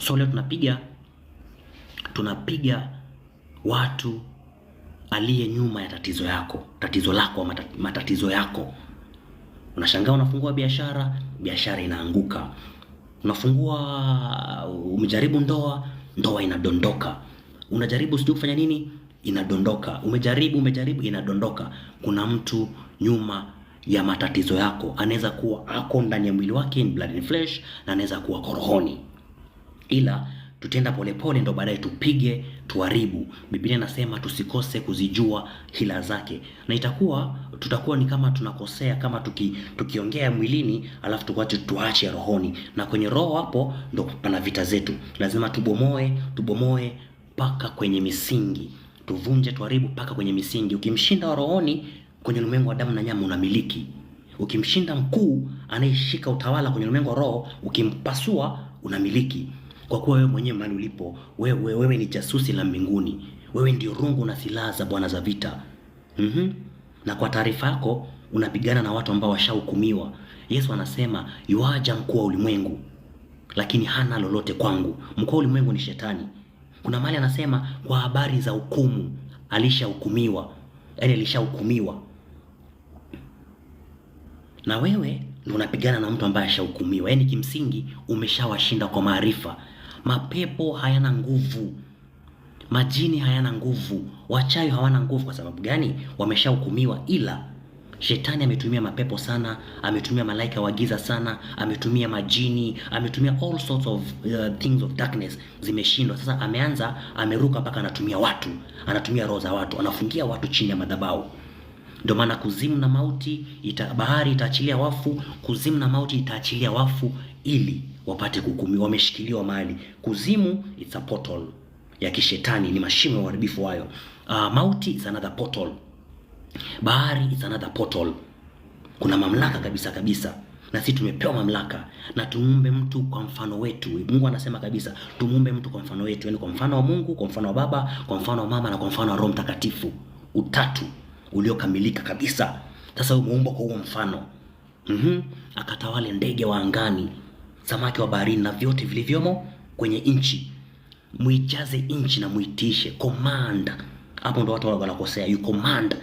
So leo tunapiga watu aliye nyuma ya tatizo lako, matatizo yako. Unashangaa unafungua biashara inaanguka. Umejaribu ndoa inadondoka. Unajaribu sijui kufanya nini, inadondoka. Umejaribu inadondoka. Kuna mtu nyuma ya matatizo yako. Anaweza kuwa ako ndani ya mwili wake, in blood and flesh, na anaweza kuwa rohoni. Ila tutenda polepole ndo baadaye tupige, tuharibu. Biblia inasema tusikose kuzijua hila zake. Na tutakuwa ni kama tunakosea kama tukiongea mwilini alafu tuache rohoni. Na kwenye roho hapo ndo pana vita zetu. Lazima tubomoe paka kwenye misingi. Tuvunje, tuharibu paka kwenye misingi. Ukimshinda wa rohoni kwenye ulimwengu wa damu na nyama unamiliki. Ukimshinda mkuu anayeshika utawala kwenye ulimwengu wa roho, ukimpasua unamiliki. Kwa kuwa wewe mwenyewe mahali ulipo, wewe ni jasusi la mbinguni. Wewe ndio rungu na silaha za Bwana za vita. Na kwa taarifa yako unapigana na watu ambao washahukumiwa. Yesu anasema yuaja mkuu wa ulimwengu, lakini hana lolote kwangu. Mkuu wa ulimwengu ni Shetani. Kuna mahali anasema kwa habari za hukumu alishahukumiwa. Na wewe ndio unapigana na mtu ambaye ashahukumiwa. Yaani kimsingi umeshawashinda kwa maarifa. Mapepo hayana nguvu. Majini hayana nguvu. Wachawi hawana nguvu. Kwa sababu gani? Wameshahukumiwa. Ila Shetani ametumia mapepo sana, ametumia malaika wa giza sana, ametumia majini, ametumia all sorts of things of darkness, zimeshindwa. Sasa ameruka mpaka anatumia watu, anatumia roho za watu, anafungia watu chini ya madhabahu. Ndio maana kuzimu na mauti bahari itaachilia wafu, kuzimu na mauti itaachilia wafu ili wapate kuhukumiwa. Wameshikiliwa mahali. Kuzimu it's a portal ya kishetani, ni mashimo ya uharibifu hayo. Mauti is another portal. Bahari is another portal. Kuna mamlaka kabisa. Na sisi tumepewa mamlaka na tumuumbe mtu kwa mfano wetu. Mungu anasema kabisa tumuumbe mtu kwa mfano wetu, yani kwa mfano wa Mungu, kwa mfano wa Baba, kwa mfano wa Mama na kwa mfano wa Roho Mtakatifu. Utatu uliokamilika kabisa. Sasa umeumbwa kwa huo mfano. Akatawale ndege wa angani, samaki wa baharini na vyote vilivyomo kwenye nchi. Muijaze nchi na muitishe. Command. Hapo ndo watu wanakosea. You command.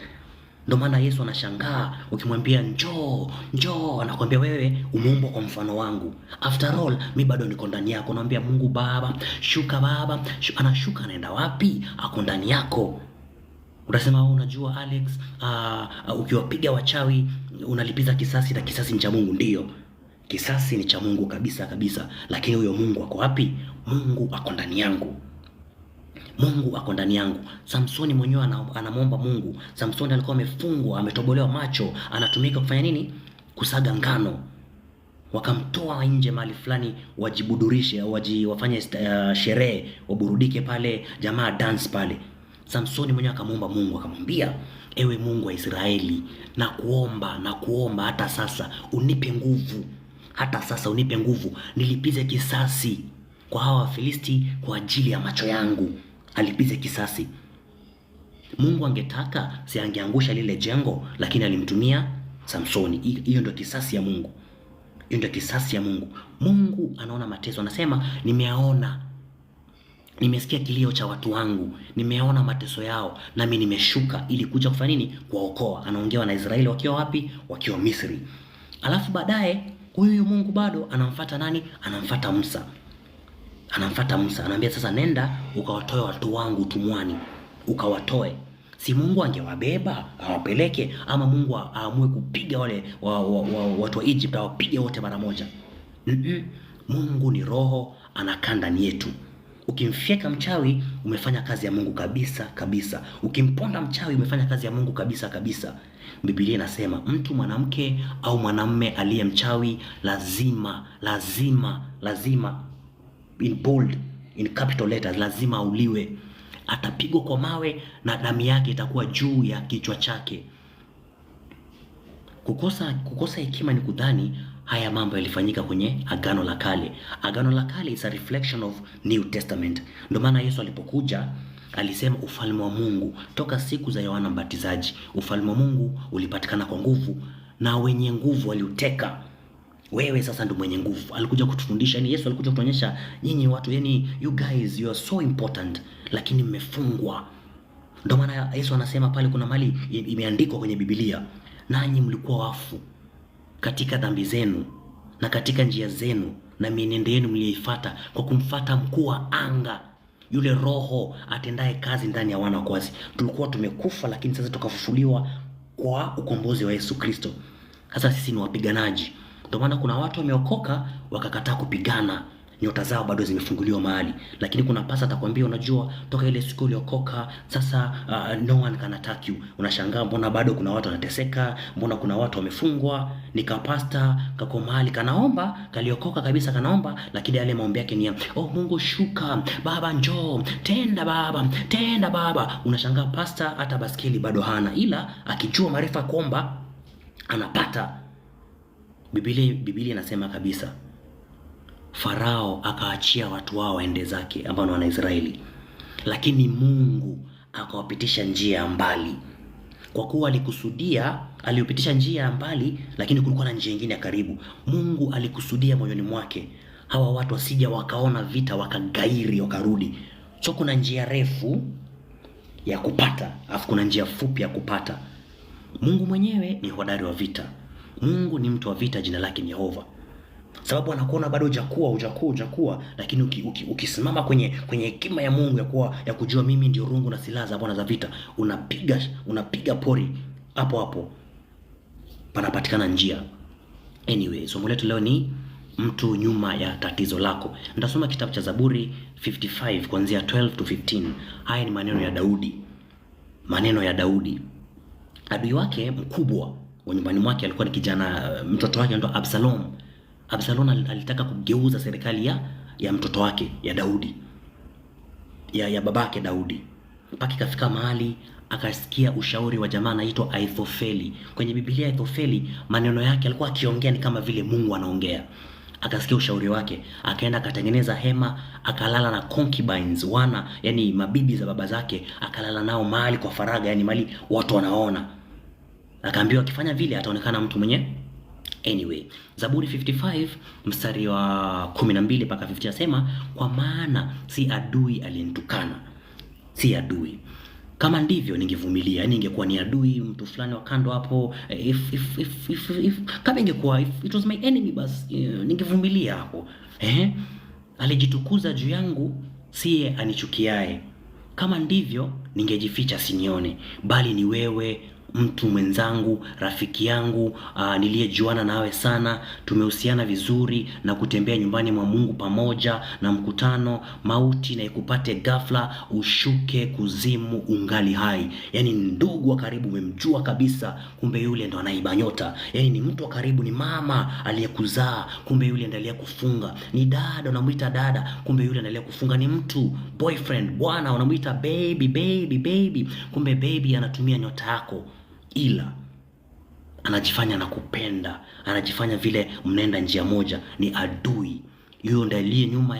Ndio maana Yesu anashangaa ukimwambia njoo, anakuambia wewe umeumbwa kwa mfano wangu. After all, mimi bado niko ndani yako. Naambia Mungu Baba, shuka Baba, anashuka anaenda wapi? Ako ndani yako. Unasema unajua Alex, ukiwapiga wachawi unalipiza kisasi, na kisasi ni cha Mungu. Ndio, kisasi ni cha Mungu kabisa. Lakini huyo Mungu ako wapi? Mungu ako ndani yangu. Mungu ako ndani yangu. Samsoni mwenyewe anamwomba Mungu. Samsoni alikuwa amefungwa, ametobolewa macho, anatumika kufanya nini? Kusaga ngano. Wakamtoa nje mahali fulani wajibudurishe, wafanye sherehe, waburudike pale, jamaa dance pale. Samsoni mwenyewe akamwomba Mungu, akamwambia, ewe Mungu wa Israeli, na kuomba hata sasa unipe nguvu. Hata sasa unipe nguvu nilipize kisasi kwa hawa Wafilisti kwa ajili ya macho yangu. Alipize kisasi. Mungu angetaka si angeangusha lile jengo, lakini alimtumia Samsoni. Hiyo ndio kisasi ya Mungu. Mungu anaona mateso, anasema nimesikia kilio cha watu wangu, nimeona mateso yao, nami nimeshuka ili kuja kufanya nini? Kuwaokoa. Anaongea na Israeli wakiwa wapi? Wakiwa Misri. Alafu baadaye huyu Mungu bado anamfuata nani? Anamfuata Musa. Anamwambia sasa, nenda ukawatoe watu wangu utumwani, ukawatoe. Si Mungu angewabeba awapeleke, ama Mungu aamue kupiga wale watu wa Egypt awapige wote mara moja? Mungu ni roho, anakaa ndani yetu. Ukimfyeka mchawi umefanya kazi ya Mungu kabisa. Ukimponda mchawi umefanya kazi ya Mungu kabisa. Biblia inasema mtu, mwanamke au mwanamume aliye mchawi lazima in bold, in capital letters, lazima auliwe. Atapigwa kwa mawe na damu yake itakuwa juu ya kichwa chake. Kukosa hekima ni kudhani haya mambo yalifanyika kwenye Agano la Kale. Agano la Kale is a reflection of New Testament. Ndio maana Yesu alipokuja alisema ufalme wa Mungu toka siku za Yohana Mbatizaji. Ufalme wa Mungu ulipatikana kwa nguvu, na wenye nguvu waliuteka. wewe sasa ndio mwenye nguvu. Alikuja kutufundisha, yani Yesu alikuja kutuonyesha nyinyi watu, yani you guys you are so important, lakini mmefungwa. Ndio maana Yesu anasema pale, kuna mali imeandikwa kwenye Biblia, nanyi mlikuwa wafu katika dhambi zenu na katika njia zenu na mienendo yenu mliyoifuata, kwa kumfuata mkuu wa anga, yule roho atendaye kazi ndani ya wana wa kuasi. Tulikuwa tumekufa, lakini sasa tukafufuliwa kwa ukombozi wa Yesu Kristo. Sasa sisi ni wapiganaji. Ndio maana kuna watu wameokoka wakakataa kupigana, nyota zao bado zimefunguliwa mahali. Lakini kuna pasa atakwambia, unajua toka ile siku uliokoka sasa no one can attack you. Unashangaa mbona bado kuna watu wanateseka, mbona kuna watu wamefungwa. Nikapasta kako mahali kanaomba, kaliokoka kabisa kanaomba, lakini yale maombi yake ni oh Mungu shuka, baba njoo, tenda baba, tenda baba. Unashangaa pasta hata baskeli bado hana, ila akijua maarifa kuomba anapata. Biblia inasema kabisa, Farao akaachia watu wao waende zake, ambao ni Wanaisraeli, lakini Mungu akawapitisha njia ya mbali. Kwa kuwa alikusudia, aliupitisha njia ya mbali, lakini kulikuwa na njia nyingine ya karibu. Mungu alikusudia moyoni mwake hawa watu wasija wakaona vita wakagairi wakarudi. So kuna njia refu ya kupata, afu kuna njia fupi ya kupata. Mungu mwenyewe ni hodari wa vita. Mungu ni mtu wa vita, jina lake ni Yehova. Sababu anakuona bado hujakuwa, lakini ukisimama kwenye hekima ya Mungu ya kujua mimi ndio rungu na silaha za Bwana za vita, unapiga pori, hapo panapatikana njia. Anyway, somo letu leo ni mtu nyuma ya tatizo lako. Nitasoma kitabu cha Zaburi 55 kuanzia 12 to 15. Haya ni maneno ya Daudi. Adui wake mkubwa wa nyumbani mwake alikuwa ni kijana, mtoto wake anaitwa Absalom. Absalom alitaka kugeuza serikali ya mtoto wake ya Daudi, ya babake Daudi. Mpaka ikafika mahali akasikia ushauri wa jamaa anaitwa Ahithofeli. Kwenye Biblia Ahithofeli maneno yake alikuwa akiongea ni kama vile Mungu anaongea. Akasikia ushauri wake, akaenda akatengeneza hema, akalala na concubines, yani mabibi za baba zake, akalala nao mahali kwa faraga, yani mahali watu wanaona. Akaambiwa akifanya vile ataonekana mtu mwenye. Anyway, Zaburi 55 mstari wa 12 mpaka 50 asema, kwa maana si adui aliyenitukana, si adui. Kama ndivyo ningevumilia, yani ingekuwa ni adui mtu fulani wa kando hapo, kama ingekuwa it was my enemy, basi ningevumilia hapo. Alijitukuza juu yangu, siye anichukiaye. Kama ndivyo ningejificha sinione, bali ni wewe mtu mwenzangu, rafiki yangu, niliyejuana nawe sana, tumehusiana vizuri na kutembea nyumbani mwa Mungu pamoja na mkutano. Mauti na ikupate ghafla, ushuke kuzimu ungali hai. Yani ndugu wa karibu, umemjua kabisa, kumbe yule ndo anaiba nyota. Yani ni mtu wa karibu, ni mama aliyekuzaa, kumbe yule ndiye kufunga. Ni dada, unamuita dada, kumbe yule ndiye kufunga. Ni mtu boyfriend, bwana, unamuita baby, kumbe baby anatumia nyota yako, ila anajifanya na kupenda, anajifanya vile mnaenda njia moja. Ni adui. Yule ndiye aliye nyuma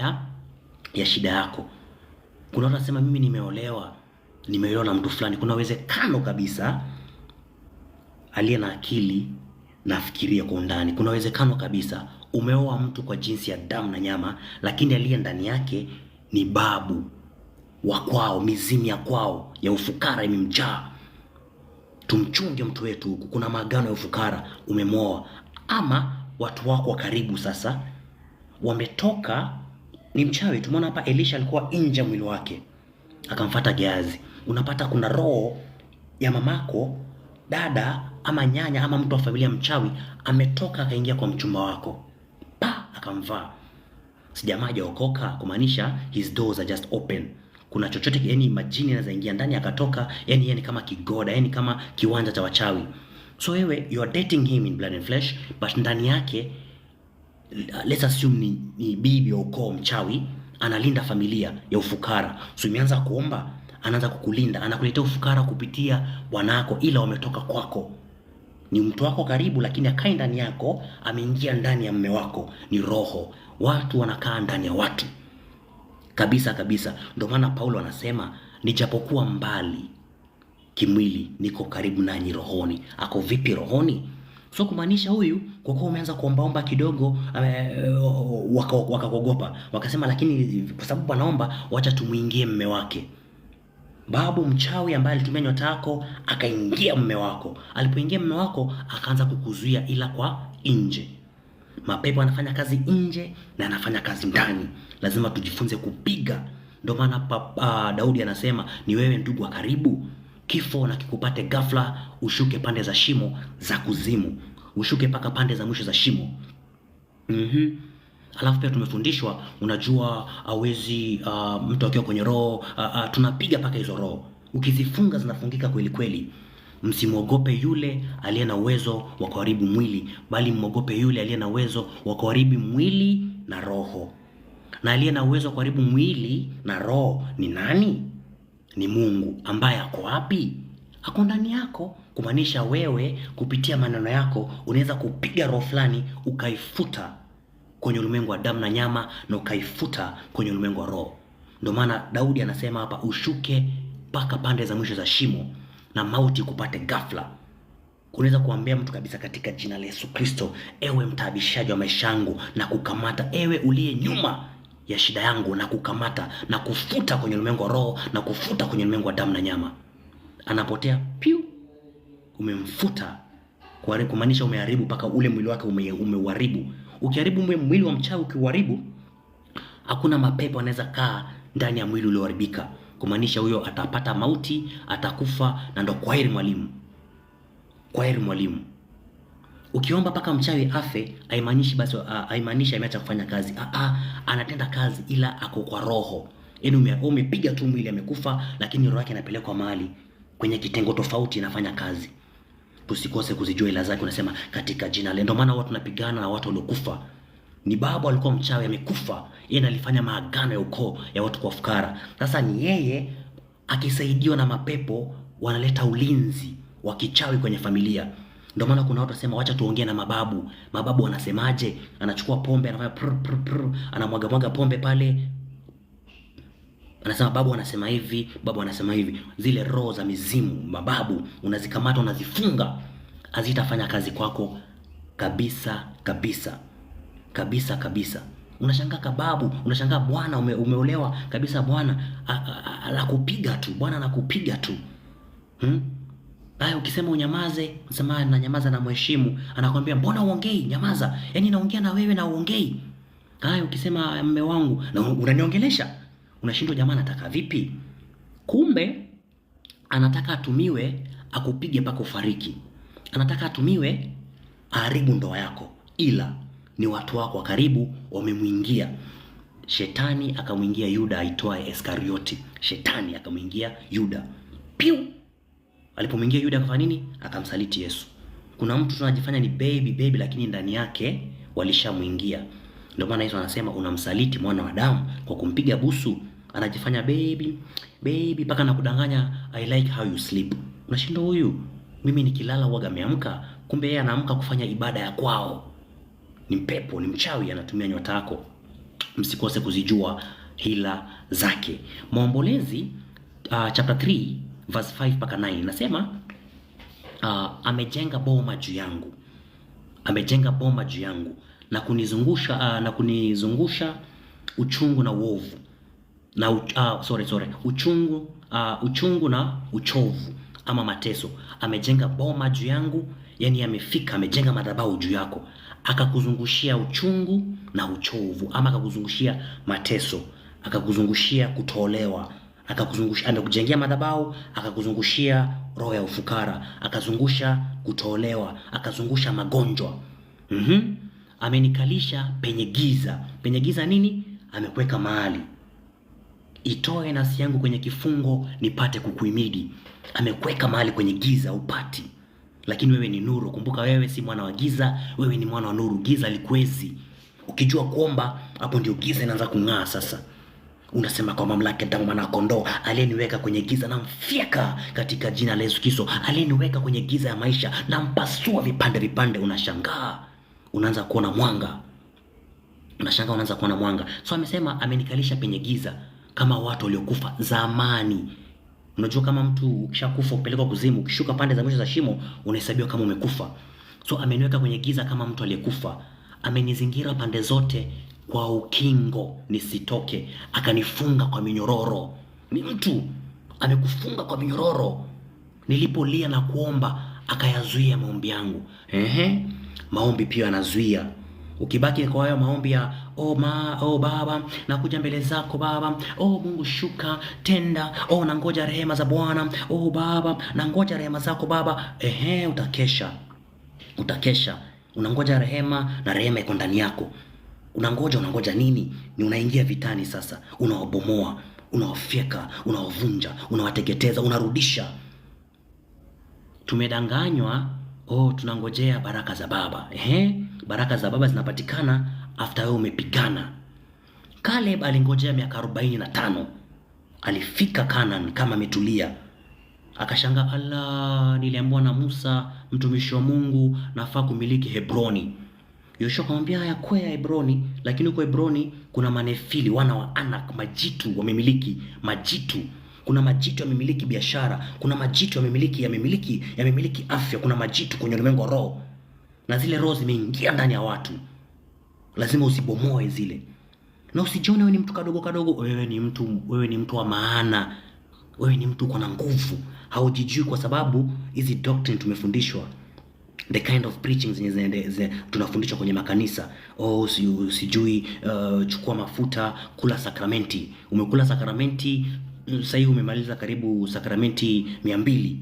ya shida yako. Kuna watu wanasema mimi nimeolewa na mtu fulani. Kuna uwezekano kabisa, aliye na akili nafikiria kwa undani, kuna uwezekano kabisa umeoa mtu kwa jinsi ya damu na nyama, lakini aliye ndani yake ni babu wa kwao, mizimu ya kwao ya ufukara imemjaa. Tumchunge mtu wetu huku, kuna maagano ya ufukara umemwoa. Ama watu wako wa karibu sasa wametoka, ni mchawi. Tumeona hapa Elisha alikuwa nje mwili wake, akamfuata Gehazi. Unapata kuna roho ya mamako, dada ama nyanya ama mtu wa familia mchawi ametoka akaingia kwa mchumba wako, akamvaa. Sijamaa hajaokoka, kumaanisha his doors are just open. Kuna chochote, yani majini yanaweza ingia ndani akatoka, yani kama kigoda, yani kama kiwanja cha wachawi. So wewe you are dating him in blood and flesh, but ndani yake let's assume ni bibi wa ukoo mchawi, analinda familia ya ufukara. So imeanza kuomba, anaanza kukulinda, anakuletea ufukara kupitia bwanako, ila wametoka kwako. Ni mtu wako karibu, lakini akai ndani yako, ameingia ndani ya mume wako. Ni roho. Watu wanakaa ndani ya watu kabisa. Ndio maana Paulo anasema nijapokuwa mbali kimwili, niko karibu nanyi rohoni. Ako vipi rohoni? So kumaanisha huyu kwa kuwa umeanza kuombaomba kidogo, wakakuogopa, wakasema lakini kwa sababu anaomba, wacha tumuingie mume wake. Babu mchawi ambaye alitumia nyota yako akaingia mume wako. Alipoingia mume wako akaanza kukuzuia, ila kwa nje. Mapepo anafanya kazi nje na anafanya kazi ndani. Lazima tujifunze kupiga. Ndio maana Daudi anasema ni wewe ndugu wa karibu, kifo na kikupate ghafla, ushuke pande za shimo za kuzimu, ushuke paka pande za mwisho za shimo. Alafu pia tumefundishwa, unajua hawezi mtu akiwa kwenye roho, tunapiga paka hizo roho, ukizifunga zinafungika kweli kweli. Msimwogope yule aliye na uwezo wa kuharibu mwili, bali mwogope yule aliye na uwezo wa kuharibu mwili na roho. Na aliye na uwezo wa kuharibu mwili na roho ni nani? Ni Mungu. Ambaye ako wapi? Ako ndani yako. Kumaanisha wewe kupitia maneno yako unaweza kupiga roho fulani ukaifuta kwenye ulimwengu wa damu na nyama, na ukaifuta kwenye ulimwengu wa roho. Ndio maana Daudi anasema hapa, ushuke mpaka pande za mwisho za shimo na mauti kupate ghafla. Unaweza kuambia mtu kabisa, katika jina la Yesu Kristo, ewe mtaabishaji wa maisha yangu, na kukamata, ewe uliye nyuma ya shida yangu, na kukamata na kufuta kwenye ulimwengu wa roho na kufuta kwenye ulimwengu wa damu na nyama. Anapotea piu, umemfuta. Kumaanisha umeharibu mpaka ule mwili wake, umeuharibu. Ukiharibu mwili wa mchawi, ukiuharibu, hakuna mapepo anaweza kaa ndani ya mwili ulioharibika. Kumaanisha huyo atapata mauti, atakufa, na ndo kwaheri mwalimu. Kwaheri mwalimu. Ukiomba paka mchawi afe, haimaanishi basi, haimaanishi ameacha kufanya kazi. Anatenda kazi, ila ako kwa roho. Yaani umepiga tu mwili amekufa, lakini roho yake inapelekwa mahali kwenye kitengo tofauti, inafanya kazi. Tusikose kuzijua ila zake. Unasema katika jina la, ndio maana watu tunapigana na watu waliokufa. Ni babu alikuwa mchawi, amekufa, yeye alifanya maagano ya ukoo ya watu kwa fukara. Sasa ni yeye akisaidiwa na mapepo wanaleta ulinzi wa kichawi kwenye familia. Ndio maana kuna watu wasema wacha tuongee na mababu. Mababu wanasemaje? Anachukua pombe, anafanya prr, anamwaga pombe pale, anasema babu anasema hivi, babu anasema hivi. Zile roho za mizimu mababu unazikamata, unazifunga, hazitafanya kazi kwako kabisa kabisa kabisa kabisa. Unashangaa kababu, unashangaa bwana, umeolewa kabisa, bwana anakupiga tu, bwana anakupiga tu. Haya, ukisema unyamaze, unasema na nyamaza na mheshimu, anakuambia mbona uongei? Nyamaza. Yaani naongea na wewe na uongei. Haya, ukisema mume wangu na unaniongelesha, unashindwa, jamaa anataka vipi? Kumbe anataka atumiwe akupige mpaka ufariki. Anataka atumiwe aharibu ndoa yako, ila ni watu wako wa karibu wamemwingia. Shetani akamwingia Yuda aitwaye Iskarioti. Shetani akamwingia Yuda. Piu! Alipomwingia Yuda akafanya nini? Akamsaliti Yesu. Kuna mtu tunajifanya ni baby lakini ndani yake walishamwingia. Ndio maana Yesu anasema unamsaliti mwana wa damu kwa kumpiga busu. Anajifanya baby mpaka nakudanganya, I like how you sleep. Unashindwa, huyu mimi nikilala huaga ameamka, kumbe yeye anaamka kufanya ibada ya kwao. Ni mpepo, ni mchawi, anatumia nyota yako. Msikose kuzijua hila zake. Maombolezi chapter 3 verse 5 mpaka 9 nasema amejenga boma juu yangu. Amejenga boma juu yangu na kunizungusha uchungu na uovu na uchungu na uchovu ama mateso. Amejenga boma juu yangu, yani amefika, amejenga madhabahu juu yako, akakuzungushia uchungu na uchovu, ama akakuzungushia mateso, akakuzungushia kutolewa, akakuzungushia, amekujengea madhabahu, akakuzungushia roho ya ufukara, akazungusha kutolewa, akazungusha magonjwa. Amenikalisha penye giza. Penye giza nini? Amekuweka mahali. Itoe nafsi yangu kwenye kifungo nipate kukuhimidi. Amekuweka mahali kwenye giza upati, lakini wewe ni nuru. Kumbuka wewe si mwana wa giza, wewe ni mwana wa nuru. Giza likuwezi. Ukijua kuomba, hapo ndio giza inaanza kung'aa. Sasa unasema kwa mamlaka ya mwana kondoo aliyeniweka kwenye giza na mfyeka katika jina la Yesu Kristo. Aliyeniweka kwenye giza ya maisha na mpasua vipande vipande. Unashangaa unaanza kuona mwanga. Unashangaa unaanza kuona mwanga. So amesema amenikalisha penye giza kama watu waliokufa zamani. Unajua kama mtu ukishakufa upelekwa kuzimu, ukishuka pande za mwisho za shimo unahesabiwa kama umekufa. So ameniweka kwenye giza kama mtu aliyekufa. Amenizingira pande zote kwa ukingo nisitoke, akanifunga kwa minyororo. Ni mtu amekufunga kwa minyororo. Nilipolia na kuomba akayazuia maombi yangu. Maombi pia yanazuia. Ukibaki kwa hayo maombi ya Baba, nakuja mbele zako Baba, Mungu shuka, tenda, nangoja rehema za Bwana, Baba, nangoja rehema zako Baba. Utakesha, unangoja rehema na rehema iko ndani yako. Unangoja nini? Ni unaingia vitani sasa, unawabomoa, unawafyeka, unawavunja, unawateketeza, unarudisha. Tumedanganywa, tunangojea baraka za Baba. Baraka za Baba zinapatikana after wewe umepigana. Caleb alingojea miaka 45. Alifika Canaan kama ametulia. Akashangaa, ala, niliambiwa na Musa mtumishi wa Mungu nafaa kumiliki Hebroni. Yoshua akamwambia haya, kwea Hebroni, lakini huko Hebroni kuna manefili, wana wa Anak, majitu wamemiliki majitu. Kuna majitu yamemiliki biashara, kuna majitu yamemiliki afya, kuna majitu kwenye ulimwengu wa roho. Na zile roho zimeingia ndani ya watu. Lazima usibomoe zile. Na usijione wewe ni mtu kadogo. Wewe ni mtu wa maana. Wewe ni mtu uko na nguvu. Haujijui kwa sababu hizi doctrine tumefundishwa. The kind of preaching zenye tunafundishwa kwenye makanisa. Sijui chukua mafuta, kula sakramenti. Umekula sakramenti, sasa hivi umemaliza karibu sakramenti 200,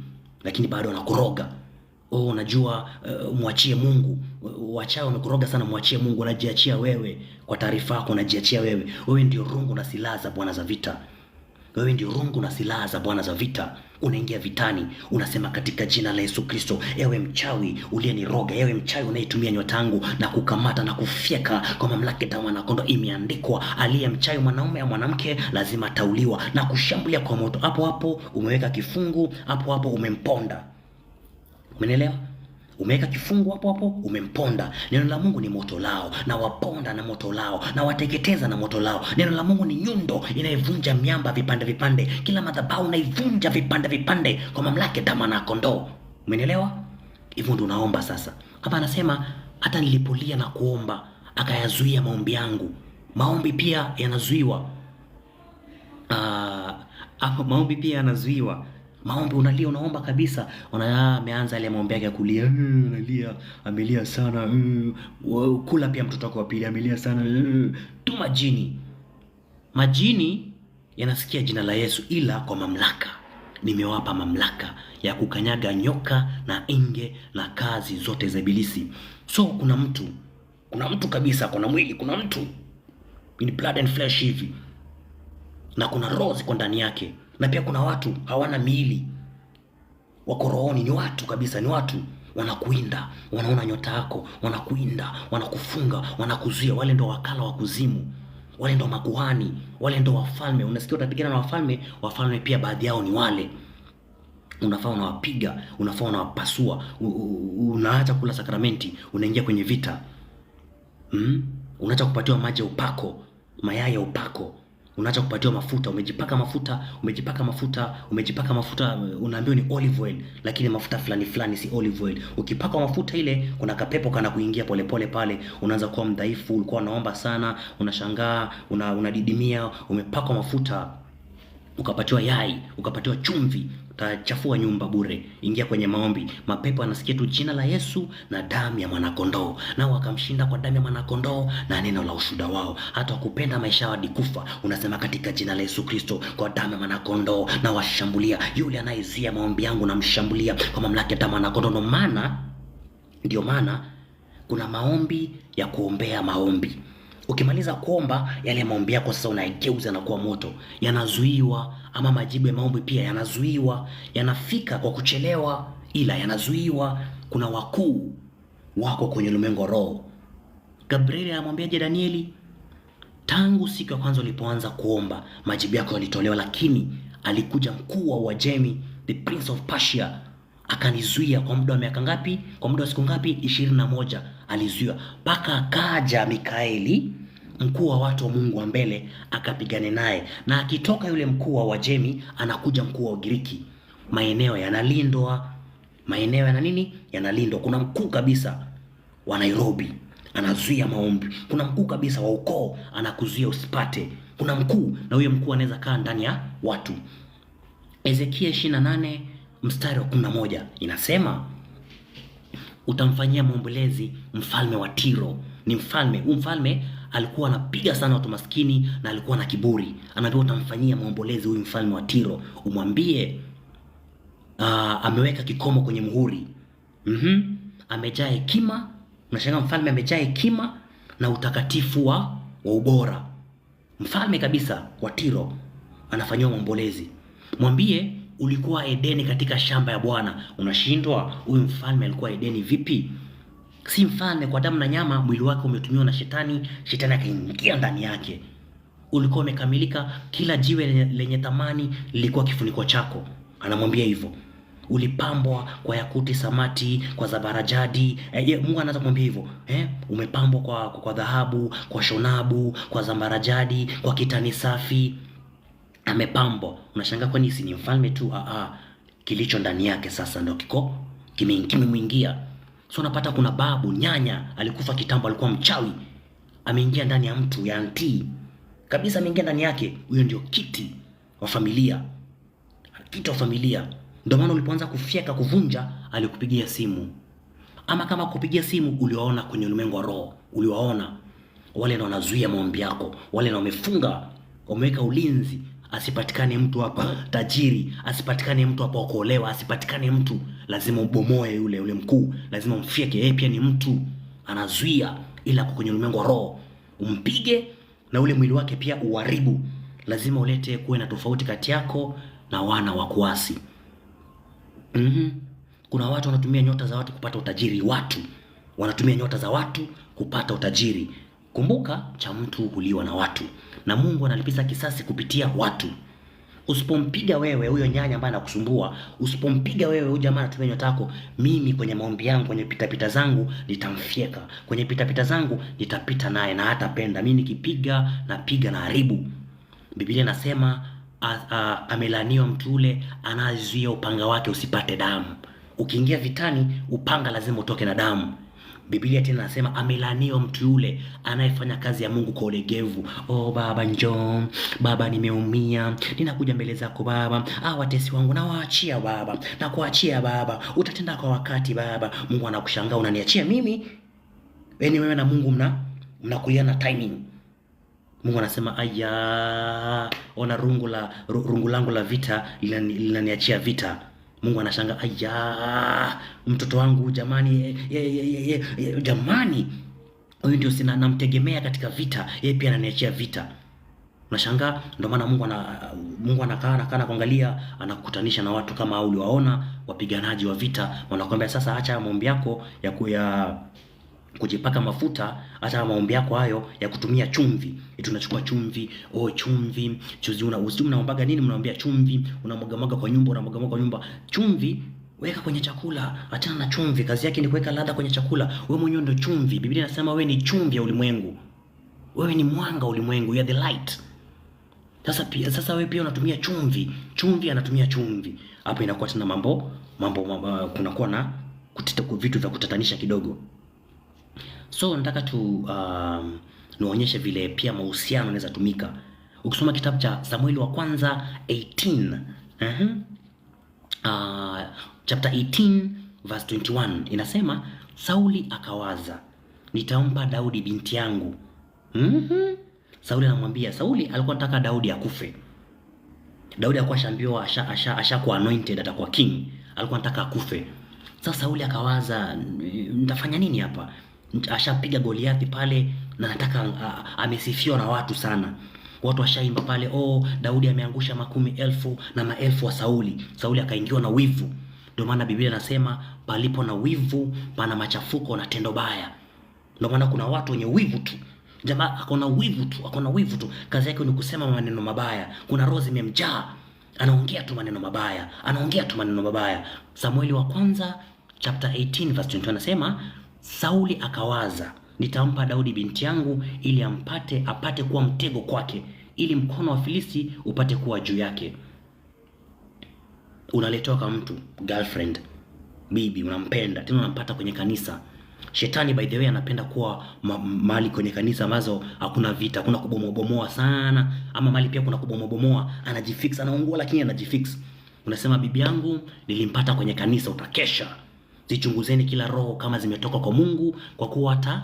lakini bado anakoroga. Unajua muachie Mungu. Wachao wamekuroga sana, muachie Mungu, unajiachia wewe. Kwa taarifa yako unajiachia wewe. Wewe ndio rungu na silaha za Bwana za vita. Wewe ndio rungu na silaha za Bwana za vita. Unaingia vitani, unasema katika jina la Yesu Kristo, ewe mchawi uliyeniroga, ewe mchawi unayetumia nyota yangu na kukamata na kufyeka, kwa mamlaka ya Mwana-Kondoo imeandikwa, aliye mchawi mwanaume au mwanamke lazima tauliwa na kushambulia kwa moto. Hapo hapo umeweka kifungu, hapo hapo umemponda. Umenielewa? Umeweka kifungu hapo hapo, umemponda. Neno la Mungu ni moto lao, na waponda na moto lao, na wateketeza na moto lao. Neno la Mungu ni nyundo inayevunja miamba vipande vipande, kila madhabahu naivunja vipande vipande kwa mamlaka ya Mwana-Kondoo. Umenielewa? Hivyo ndio naomba sasa. Hapa anasema hata nilipolia na kuomba akayazuia maombi yangu. Maombi pia yanazuiwa. Maombi pia yanazuiwa. Maombi unalia, unaomba kabisa, ameanza ile maombi yake ya kulia, analia, amelia sana, kula pia mtoto wako wa pili amelia sana, tu majini yanasikia jina la Yesu, ila kwa mamlaka. Nimewapa mamlaka ya kukanyaga nyoka na inge na kazi zote za ibilisi. So kuna mtu kabisa, kuna mwili, kuna mtu in blood and flesh hivi, na kuna roho ziko ndani yake. Na pia kuna watu hawana miili, wako rohoni, ni watu kabisa, ni watu wanakuinda, wanaona nyota yako, wanakuinda, wanakufunga, wanakuzuia. Wale ndo wakala wa kuzimu, wale ndo makuhani, wale ndo wafalme. Unasikia utapigana na wafalme pia baadhi yao ni wale. Unafaa unawapiga, unafaa unawapasua, unaacha kula sakramenti, unaingia kwenye vita. Unaacha kupatiwa maji ya upako, mayai ya upako. Unaacha kupatiwa mafuta, umejipaka mafuta, unaambiwa ni olive oil, lakini mafuta fulani si olive oil. Ukipaka mafuta ile, kuna kapepo kana kuingia polepole pale, unaanza kuwa mdhaifu. Ulikuwa unaomba sana, unashangaa, unadidimia. Umepaka mafuta, ukapatiwa yai, ukapatiwa chumvi, utachafua nyumba bure. Ingia kwenye maombi, mapepo anasikia tu jina la Yesu na damu ya Mwana-Kondoo, nao wakamshinda kwa damu ya Mwana-Kondoo na neno la ushuhuda wao. Hata wakupenda maisha hadi kufa, unasema katika jina la Yesu Kristo, kwa damu ya Mwana-Kondoo na washambulia yule anayezuia maombi yangu, na mshambulia kwa mamlaka ya Mwana-Kondoo. Ndio maana kuna maombi ya kuombea maombi. Ukimaliza kuomba, yale maombi yako sasa unaigeuza na kuwa moto. Yanazuiwa, ama majibu ya maombi pia yanazuiwa, yanafika kwa kuchelewa, ila yanazuiwa. Kuna wakuu wako kwenye ulimwengu wa roho. Gabrieli anamwambiaje Danieli? Tangu siku ya kwanza ulipoanza kuomba, majibu yako yalitolewa, lakini alikuja mkuu wa Uajemi, the prince of Persia, akanizuia kwa muda wa miaka ngapi? Kwa muda wa siku ngapi? 21 alizuia, mpaka akaja Mikaeli, mkuu wa watu wa Mungu wa mbele, akapigane naye. Na akitoka yule mkuu wa Uajemi, anakuja mkuu wa Ugiriki. Maeneo yanalindwa, maeneo yana nini, yanalindwa. Kuna mkuu kabisa wa Nairobi anazuia maombi. Kuna mkuu kabisa wa ukoo anakuzuia usipate. Kuna mkuu, na huyo mkuu anaweza kaa ndani ya watu. Ezekiel 28 mstari wa 11 inasema, utamfanyia maombolezi mfalme wa Tiro. Ni mfalme, mfalme alikuwa anapiga sana watu maskini na alikuwa na kiburi. Anaambia utamfanyia maombolezi huyu mfalme wa Tiro, umwambie ameweka kikomo kwenye muhuri. Amejaa hekima. Unashangaa mfalme amejaa hekima na utakatifu wa ubora. Mfalme kabisa wa Tiro anafanyiwa maombolezi. Mwambie ulikuwa Edeni, katika shamba ya Bwana. Unashindwa, huyu mfalme alikuwa Edeni vipi? Si mfalme kwa damu na nyama, mwili wake umetumiwa na shetani, shetani akaingia ndani yake. Ulikuwa umekamilika, kila jiwe lenye thamani lilikuwa kifuniko chako. Anamwambia hivyo. Ulipambwa kwa yakuti, samati, kwa zabarajadi. Mungu anaanza kumwambia hivyo. Umepambwa kwa dhahabu, kwa shonabu, kwa zabarajadi, kwa kitani safi. Amepambwa. Unashangaa kwani si ni mfalme tu? Kilicho ndani yake sasa ndio kimemwingia. So unapata kuna babu, nyanya alikufa kitambo, alikuwa mchawi, ameingia ndani ya mtu ya anti kabisa, ameingia ndani yake. Huyo ndio kiti wa familia, kiti wa familia. Ndio maana ulipoanza kufyeka, kuvunja, alikupigia simu. Ama kama kupigia simu, uliwaona kwenye ulimwengu wa roho, uliwaona wale ndio wanazuia maombi yako, wale ndio wamefunga, wameweka ulinzi, asipatikane mtu hapa tajiri, asipatikane mtu hapa kuolewa, asipatikane mtu. Lazima ubomoe yule mkuu, lazima umfyeke. Yeye pia ni mtu, anazuia, ila kwenye ulimwengu wa roho umpige, na ule mwili wake pia uharibu. Lazima ulete kuwe na tofauti kati yako na wana wa kuasi. Kuna watu wanatumia nyota za watu kupata utajiri. Watu wanatumia nyota za watu kupata utajiri. Kumbuka, cha mtu huliwa na watu, na Mungu analipiza kisasi kupitia watu. Usipompiga wewe huyo nyanya ambaye anakusumbua, usipompiga wewe huyo jamaa anatumia nyota yako, mimi kwenye maombi yangu, kwenye pitapita zangu nitamfyeka. Kwenye pitapita zangu nitapita naye na hatapenda. Mimi nikipiga napiga na haribu. Biblia inasema amelaniwa mtu ule anazuia upanga wake usipate damu. Ukiingia vitani, upanga lazima utoke na damu. Biblia tena nasema amelaniwa mtu yule anayefanya kazi ya Mungu kwa ulegevu. Baba njoo, Baba nimeumia, ninakuja mbele zako Baba. Watesi wangu na waachia Baba, na kuachia Baba, utatenda kwa wakati Baba. Mungu anakushangaa, unaniachia mimi? Wewe na Mungu mnakuiana timing. Mungu anasema aya, ona rungu langu la vita linaniachia vita. Mungu anashangaa, aya, mtoto wangu jamani, jamani, huyu ndio sina namtegemea katika vita, yeye pia ananiachia vita. Unashangaa, ndio maana Mungu anakaa kuangalia, anakutanisha na watu kama uliwaona wapiganaji wa vita, wanakuambia sasa, acha maombi yako ya kujipaka mafuta, acha maombi yako hayo ya kutumia chumvi. Tunachukua chumvi, chumvi, unaombaga nini? Mnaombea chumvi, unamwaga kwa nyumba. Chumvi weka kwenye chakula, achana na chumvi, kazi yake ni kuweka ladha kwenye chakula. Wewe mwenyewe ndio chumvi. Biblia inasema wewe ni chumvi ya ulimwengu. Wewe ni mwanga wa ulimwengu, you are the light. Sasa wewe pia unatumia chumvi. Chumvi anatumia chumvi. Hapo inakuwa tena mambo kunakuwa na vitu vya kutatanisha kidogo. So nataka nionyeshe vile pia mahusiano yanaweza tumika. Ukisoma kitabu cha Samueli wa kwanza 18, chapter 18 verse 21 inasema, Sauli akawaza, nitampa Daudi binti yangu. Sauli anamwambia, Sauli alikuwa anataka Daudi akufe. Daudi alikuwa ashaambiwa ashakuwa anointed, atakuwa king. Alikuwa anataka akufe. Sasa Sauli akawaza, nitafanya nini hapa? Ashapiga Goliathi pale na nataka amesifiwa na watu sana. Watu washaimba pale, Daudi ameangusha makumi elfu na maelfu wa Sauli. Sauli akaingiwa na wivu. Ndio maana Biblia inasema palipo na wivu pana machafuko na tendo baya. Ndio maana kuna watu wenye wivu tu. Jamaa akona wivu tu. Kazi yake ni kusema maneno mabaya. Kuna roho zimemjaa. Anaongea tu maneno mabaya. Samueli wa kwanza chapter 18 verse 20 anasema, Sauli akawaza, nitampa Daudi binti yangu ili apate kuwa mtego kwake, ili mkono wa Filisti upate kuwa juu yake. Unaletoka mtu girlfriend, bibi unampenda, tena unampata kwenye kanisa. Shetani by the way anapenda kuwa mahali kwenye kanisa ambazo hakuna vita, hakuna kubomoa sana, ama mahali pia kuna kubomoa, anajifix, anaungua lakini anajifix. Unasema bibi yangu nilimpata kwenye kanisa, utakesha. Zichunguzeni kila roho kama zimetoka kwa Mungu, kwa kuwa hata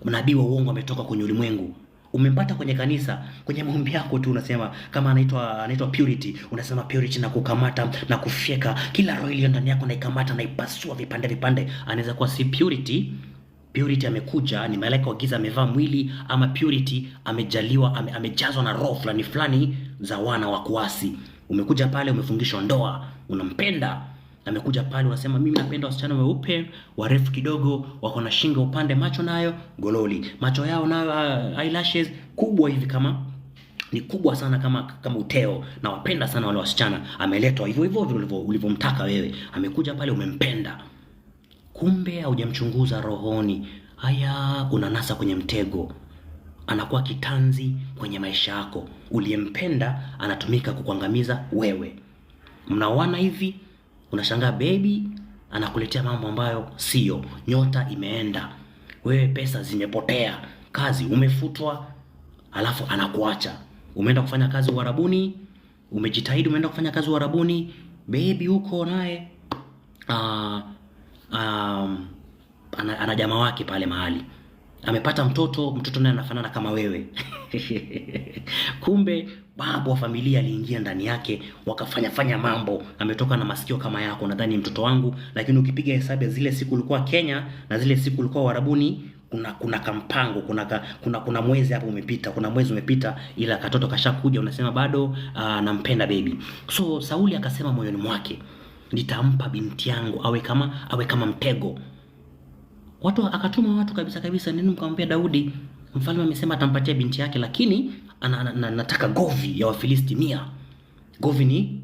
nabii wa uongo ametoka kwenye ulimwengu. Umempata kwenye kanisa, kwenye maombi yako tu unasema kama anaitwa Purity, unasema Purity na kukamata na kufyeka kila roho iliyo ndani yako, na ikamata na ipasua vipande. Anaweza kuwa si Purity. Purity amekuja ni malaika wa giza amevaa mwili, ama Purity amejaliwa amejazwa na roho fulani za wana wa kuasi. Umekuja pale umefungishwa ndoa, unampenda. Amekuja pale unasema mimi napenda wasichana weupe, warefu kidogo, wako na shingo upande, macho nayo gololi, macho yao nayo eyelashes kubwa hivi, kama ni kubwa sana kama uteo, na wapenda sana wale wasichana. Ameletwa hivyo ulivyomtaka wewe, amekuja pale umempenda. Kumbe haujamchunguza rohoni. Haya, unanasa kwenye mtego. Anakuwa kitanzi kwenye maisha yako. Uliyempenda anatumika kukuangamiza wewe. Mnaoana hivi, unashangaa baby anakuletea mambo ambayo sio, nyota imeenda, wewe pesa zimepotea, kazi umefutwa, alafu anakuacha. Umeenda kufanya kazi Uarabuni, umejitahidi umeenda kufanya kazi Uarabuni, baby huko naye ana jamaa wake pale mahali, amepata mtoto naye anafanana kama wewe. Kumbe babu wa familia aliingia ndani yake, wakafanya mambo. Ametoka na masikio kama yako, nadhani mtoto wangu, lakini ukipiga hesabu zile siku ulikuwa Kenya na zile siku ulikuwa Uarabuni, kuna kampango, kuna mwezi hapo umepita, kuna mwezi umepita, ila katoto kashakuja, unasema bado nampenda baby. So Sauli akasema moyoni mwake, nitampa binti yangu awe kama mtego. Watu akatuma watu kabisa, nini mkamwambia Daudi, mfalme amesema atampatia binti yake, lakini nataka govi ya Wafilisti 100. Govi ni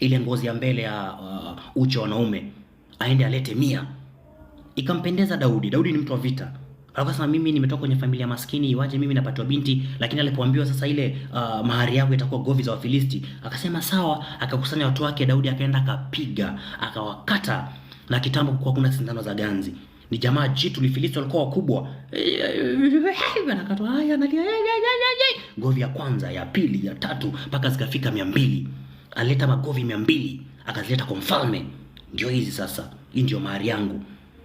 ile ngozi ya mbele ya ucho wanaume, aende alete 100. Ikampendeza Daudi. Daudi ni mtu wa vita. Akasema mimi nimetoka kwenye familia maskini, iwaje mimi napatiwa binti? Lakini alipoambiwa sasa ile mahari yako itakuwa govi za Wafilisti, akasema sawa. Akakusanya watu wake, Daudi akaenda akapiga, akawakata na kitambo, kwa kuna sindano za ganzi. Ni jamaa jitu, Wafilisti walikuwa wakubwa. Anakatwa haya analia, govi ya kwanza, ya pili, ya tatu, mpaka zikafika 200. Alileta magovi 200 akazileta kwa mfalme. Ndio hizi sasa, hii ndio mahari yangu.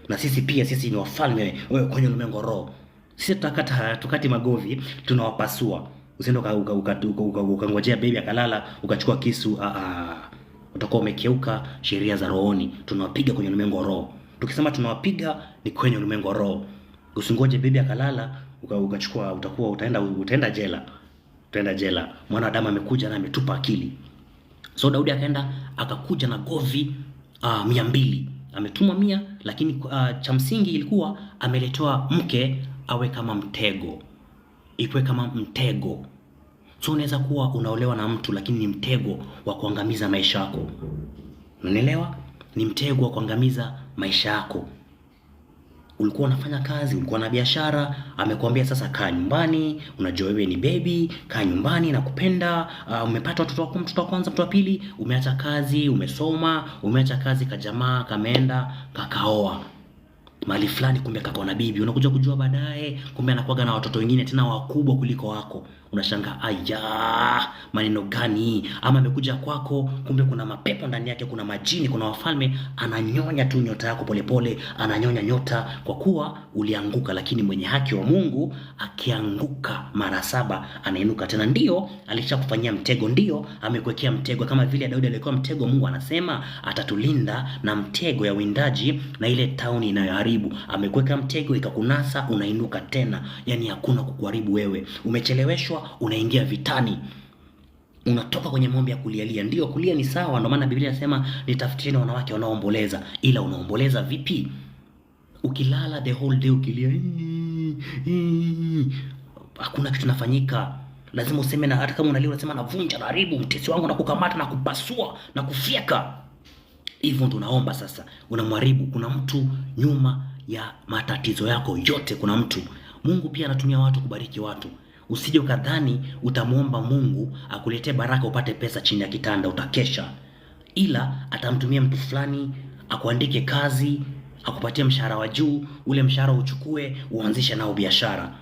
Na sisi pia, sisi ni wafalme wewe kwenye ulimwengu roho. Sisi tukati magovi, tunawapasua. Usiende ukangojea baby akalala ukachukua kisu. Utakuwa umekeuka sheria za rohoni. Tunawapiga kwenye ulimwengu roho. Tukisema tunawapiga ni kwenye ulimwengu roho. Usingoje baby akalala ukachukua, utaenda jela. Utaenda jela. Mwanadamu amekuja na ametupa akili. So Daudi akaenda akakuja na govi 200. Ametumwa 100, lakini cha msingi ilikuwa ameletewa mke awe kama mtego. Ikwe kama mtego. So unaweza kuwa unaolewa na mtu lakini ni mtego wa kuangamiza maisha yako. Unanielewa? Ni mtego wa kuangamiza maisha yako. Ulikuwa unafanya kazi, ulikuwa na biashara, amekwambia sasa kaa nyumbani, unajua wewe ni baby, kaa nyumbani na kupenda, umepata mtoto wa kwanza, mtoto wa pili, umeacha kazi, umesoma, umeacha kazi, kajamaa kameenda kakaoa mali fulani, kumbe kakaona bibi. Unakuja kujua baadaye kumbe anakuaga na watoto wengine tena wakubwa kuliko wako. Unashangaa, aya, maneno gani? Ama amekuja kwako, kumbe kuna mapepo ndani yake, kuna majini, kuna wafalme. Ananyonya tu nyota yako polepole, ananyonya nyota, kwa kuwa ulianguka. Lakini mwenye haki wa Mungu akianguka mara 7 anainuka tena. Ndio alishakufanyia mtego, ndio amekuwekea mtego. Kama vile Daudi alikuwa mtego, Mungu anasema atatulinda na mtego ya windaji na ile tauni inayoharibu. Amekuweka mtego, ikakunasa, unainuka tena. Yani hakuna kukuharibu wewe. Umecheleweshwa, unaingia vitani. Unatoka kwenye maombi ya kulialia. Ndio kulia ni sawa, ndio maana Biblia inasema nitafutieni wanawake wanaoomboleza. Ila unaomboleza vipi? Ukilala the whole day ukilia, hakuna kitu kinafanyika. Lazima useme, na hata kama unalia unasema navunja, naharibu mtesi wangu na kukamata na kupasua na kufyeka. Hivyo ndo unaomba sasa, unamharibu. Kuna mtu nyuma ya matatizo yako yote, kuna mtu. Mungu pia anatumia watu kubariki watu. Usije ukadhani utamuomba Mungu akuletee baraka upate pesa chini ya kitanda, utakesha. Ila atamtumia mtu fulani akuandike kazi, akupatie mshahara wa juu, ule mshahara uchukue uanzishe nao biashara.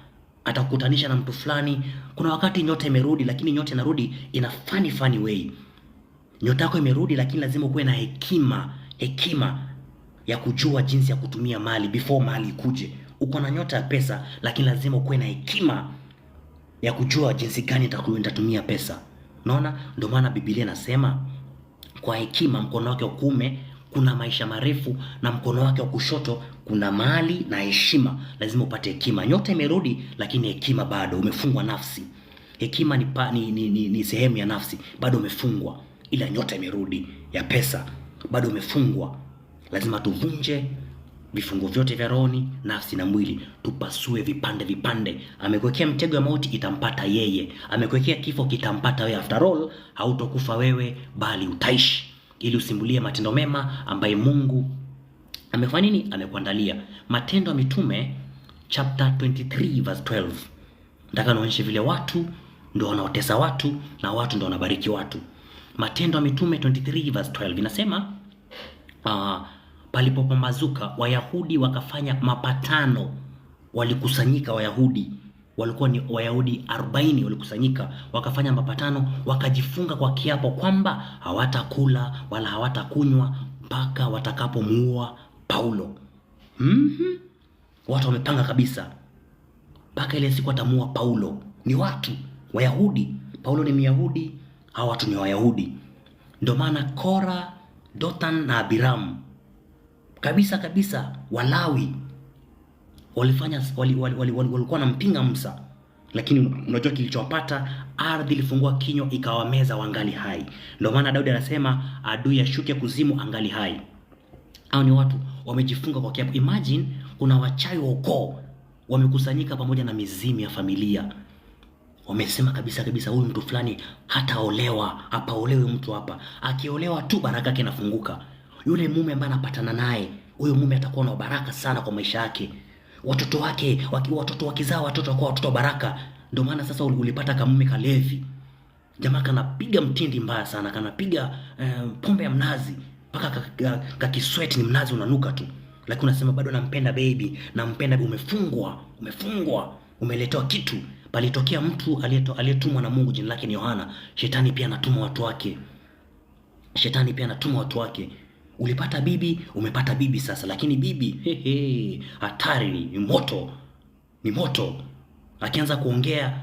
Atakukutanisha na mtu fulani. Kuna wakati nyota imerudi, lakini nyota inarudi in a funny way. Nyota yako imerudi, lakini lazima ukuwe na hekima ya kujua jinsi ya kutumia mali before mali ikuje. Uko na nyota ya pesa, lakini lazima ukuwe na hekima ya kujua jinsi gani nitatumia pesa. Unaona, ndio maana Biblia inasema kwa hekima mkono wake wa kuume kuna maisha marefu, na mkono wake wa kushoto kuna mali na heshima. Lazima upate hekima. Nyota imerudi, lakini hekima bado umefungwa nafsi. Hekima ni sehemu ya nafsi, bado umefungwa. Ila nyota imerudi ya pesa, bado umefungwa. Lazima tuvunje vifungo vyote vya rohoni, nafsi na mwili, tupasue vipande. Amekuwekea mtego ya mauti, itampata yeye. Amekuwekea kifo, kitampata wewe. After all, hautokufa wewe, bali utaishi, ili usimulie matendo mema ambaye Mungu amefanya nini? Amekuandalia. Matendo ya Mitume chapter 23 verse 12. Nataka nionyeshe vile watu ndio wanaotesa watu na watu ndio wanabariki watu. Matendo ya Mitume 23 verse 12 inasema palipopambazuka Wayahudi wakafanya mapatano. Walikusanyika Wayahudi, walikuwa ni Wayahudi 40 walikusanyika, wakafanya mapatano, wakajifunga kwa kiapo kwamba hawatakula wala hawatakunywa mpaka watakapomuua Paulo. Watu wamepanga kabisa mpaka ile siku atamuua Paulo. Ni watu Wayahudi, Paulo ni Myahudi, hao watu ni Wayahudi. Ndio maana Kora, Dotan na Abiram kabisa Walawi walifanya walikuwa na mpinga Musa, lakini unajua kilichowapata? Ardhi ilifungua kinywa ikawameza wangali hai. Ndio maana Daudi anasema adui ashuke kuzimu angali hai. Hao ni watu wamejifunga kwa kiapo. Imagine kuna wachawi wa ukoo wamekusanyika pamoja na mizimu ya familia. Wamesema kabisa huyu mtu fulani hataolewa, hapaolewe mtu hapa. Akiolewa tu baraka yake inafunguka. Yule mume ambaye anapatana naye, huyo mume atakuwa na baraka sana kwa maisha yake. Watoto wake, watoto wakizaa watoto wako watoto baraka. Ndio maana sasa ulipata kama mume kalevi. Jamaa kanapiga mtindi mbaya sana, kanapiga pombe ya mnazi mpaka kakisweat ni mnazi unanuka tu. Lakini unasema bado nampenda baby, nampenda. Umefungwa, umeletewa kitu. Palitokea mtu aliyetumwa na Mungu, jina lake ni Yohana. Shetani pia anatuma watu wake. Ulipata bibi, umepata bibi sasa, lakini bibi hatari, ni moto. Akianza kuongea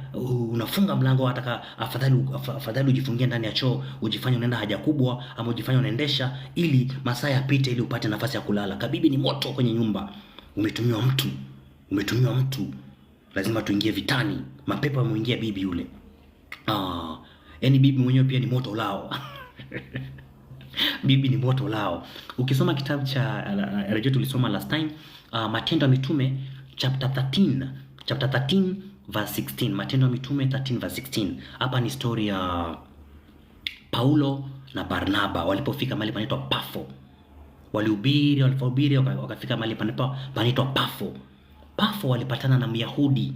unafunga mlango, hataka afadhali ujifungie ndani ya choo, ujifanye unaenda haja kubwa, ama ujifanye unaendesha ili masaa yapite ili upate nafasi ya kulala. Kabibi ni moto kwenye nyumba. Umetumiwa mtu. Lazima tuingie vitani. Mapepo yameingia bibi yule. Yaani bibi mwenyewe pia ni moto lao. Bibi ni moto lao. Ukisoma kitabu cha rejeo tulisoma last time, Matendo ya Mitume chapter 13 verse 16. Matendo ya Mitume 13 verse 16. Hapa ni story ya Paulo na Barnaba walipofika mahali panaitwa Pafo. Walihubiri, wakafika mahali panaitwa Pafo. Pafo walipatana na Myahudi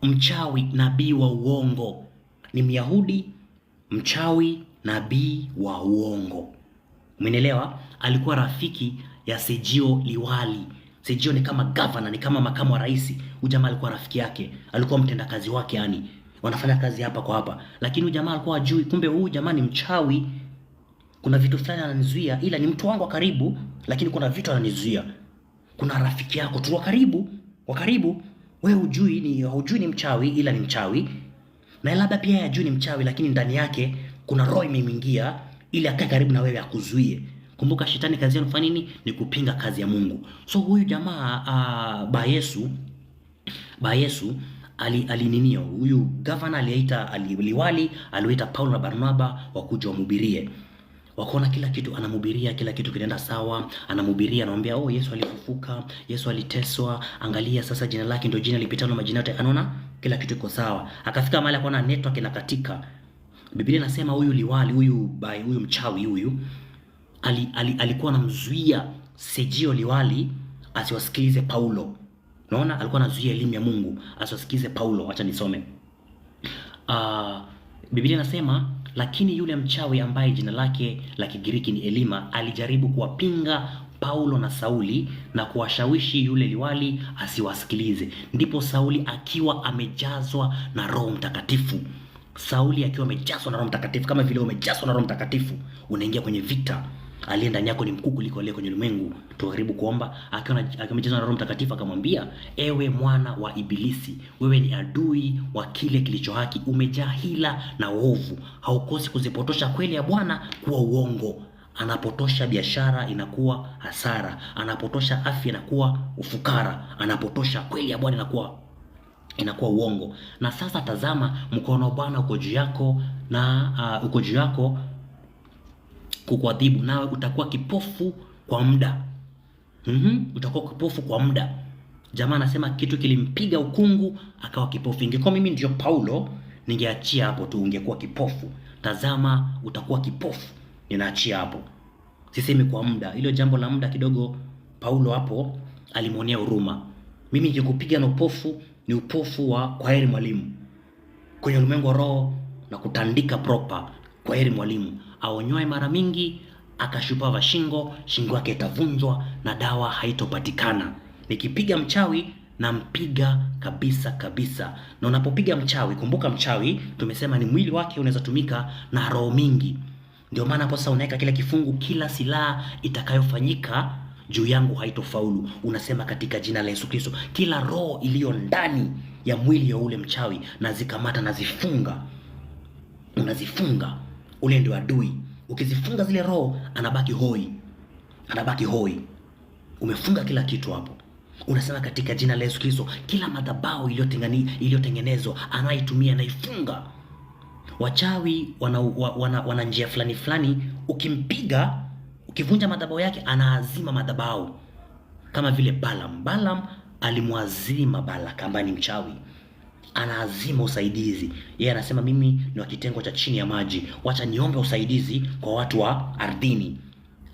mchawi, nabii wa uongo. Ni Myahudi mchawi, nabii wa uongo. Umeelewa? Alikuwa rafiki ya Sergio Liwali. Sergio ni kama governor, ni kama makamu wa rais. Huyu jamaa alikuwa rafiki yake, alikuwa mtendakazi wake, yani wanafanya kazi hapa kwa hapa. Lakini huyu jamaa alikuwa hajui, kumbe huyu jamaa ni mchawi. Kuna vitu fulani ananizuia, ila ni mtu wangu wa karibu, lakini kuna vitu ananizuia. Kuna rafiki yako tu wa karibu, wewe hujui ni mchawi, ila ni mchawi. Na labda pia hajui ni mchawi, lakini ndani yake kuna roho imeingia ili akae karibu na wewe akuzuie. Kumbuka shetani kazi yake kufanya nini? Ni kupinga kazi ya Mungu. So huyu jamaa Ba Yesu alininio, huyu governor liwali aliwaita Paulo na Barnaba wakuja wamhubirie. Wakaona kila kitu anamhubiria, kila kitu kinaenda sawa, anamhubiria, anamwambia Yesu alifufuka, Yesu aliteswa, angalia sasa jina lake ndio jina lipitalo na majina yote. Anaona kila kitu iko sawa. Akafika mahali akaona network inakatika. Biblia inasema huyu liwali, huyu mchawi huyu alikuwa anamzuia Sergio Liwali asiwasikilize Paulo. Unaona, alikuwa anazuia elimu ya Mungu asiwasikilize Paulo. Acha nisome. Biblia inasema Lakini yule mchawi ambaye jina lake la Kigiriki ni Elima alijaribu kuwapinga Paulo na Sauli na kuwashawishi yule liwali asiwasikilize. Ndipo Sauli akiwa amejazwa na Roho Mtakatifu. Sauli akiwa amejazwa na Roho Mtakatifu, kama vile umejazwa na Roho Mtakatifu unaingia kwenye vita. Aliye ndani yako ni mkuu kuliko aliye kwenye ulimwengu. Tukaribu kuomba. Akiwa amejazwa na Roho Mtakatifu akamwambia, ewe mwana wa Ibilisi, wewe ni adui wa kile kilicho haki, umejaa hila na uovu, haukosi kuzipotosha kweli ya Bwana kuwa uongo. Anapotosha biashara inakuwa hasara, anapotosha afya inakuwa ufukara, anapotosha kweli ya Bwana inakuwa uongo. Na sasa tazama, mkono wa Bwana uko juu yako na uko juu yako kukuadhibu, nawe utakuwa kipofu kwa muda. Utakuwa kipofu kwa muda. Jamaa anasema kitu kilimpiga ukungu akawa kipofu. Ingekuwa mimi ndio Paulo, ningeachia hapo tu, ungekuwa kipofu. Tazama, utakuwa kipofu. Ninaachia hapo. Sisemi kwa muda. Hilo jambo la muda kidogo Paulo hapo alimuonea huruma. Mimi nikikupiga na upofu ni upofu wa kwaheri mwalimu. Kwenye ulimwengu wa roho na kutandika proper, kwaheri mwalimu. Aonyoe mara mingi, akashupava shingo yake itavunjwa na dawa haitopatikana. Nikipiga mchawi na mpiga kabisa kabisa. Na unapopiga mchawi, kumbuka mchawi tumesema ni mwili wake unaweza tumika na roho mingi. Ndio maana hapo sasa unaweka kile kifungu, kila silaha itakayofanyika juu yangu haitofaulu. Unasema katika jina la Yesu Kristo, kila roho iliyo ndani ya mwili wa ule mchawi nazikamata, nazifunga. Unazifunga. Ule ndio adui. Ukizifunga zile roho anabaki hoi. Anabaki hoi. Umefunga kila kitu hapo. Unasema katika jina la Yesu Kristo, kila madhabahu iliyotengenezwa anaitumia naifunga. Wachawi wana njia fulani, ukimpiga, ukivunja madhabahu yake anaazima madhabahu. Kama vile Balaam alimwazima Balak ambaye ni mchawi. Anaazima usaidizi. Yeye anasema mimi ni wa kitengo cha chini ya maji, wacha niombe usaidizi kwa watu wa ardhini.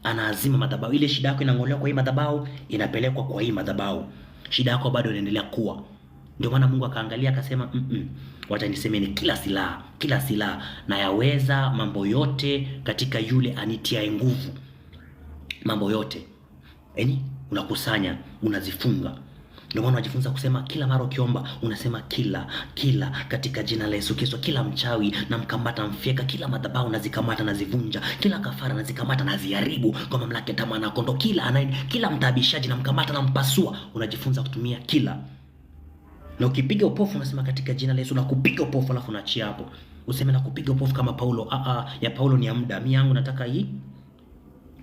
Anaazima madhabahu. Ile shida yako inang'olewa kwa hii madhabahu, inapelekwa kwa hii madhabahu. Shida yako bado inaendelea kuwa. Ndio maana Mungu akaangalia akasema, wacha nisemeni kila silaha na yaweza mambo yote katika yule anitiaye nguvu. Mambo yote. Unakusanya, unazifunga. Ndio maana unajifunza kusema kila mara ukiomba unasema kila katika jina la Yesu Kristo, kila mchawi na mkamata mfyeka, kila madhabahu nazikamata nazivunja, kila kafara nazikamata naziharibu kwa mamlaka ya tamaa na kondo, kila mtaabishaji na mkamata na mpasua. Unajifunza kutumia kila. Na ukipiga upofu unasema katika jina la Yesu, na kupiga upofu alafu unaachia hapo. Useme na kupiga upofu kama Paulo. Ya Paulo ni ya muda. Mimi yangu nataka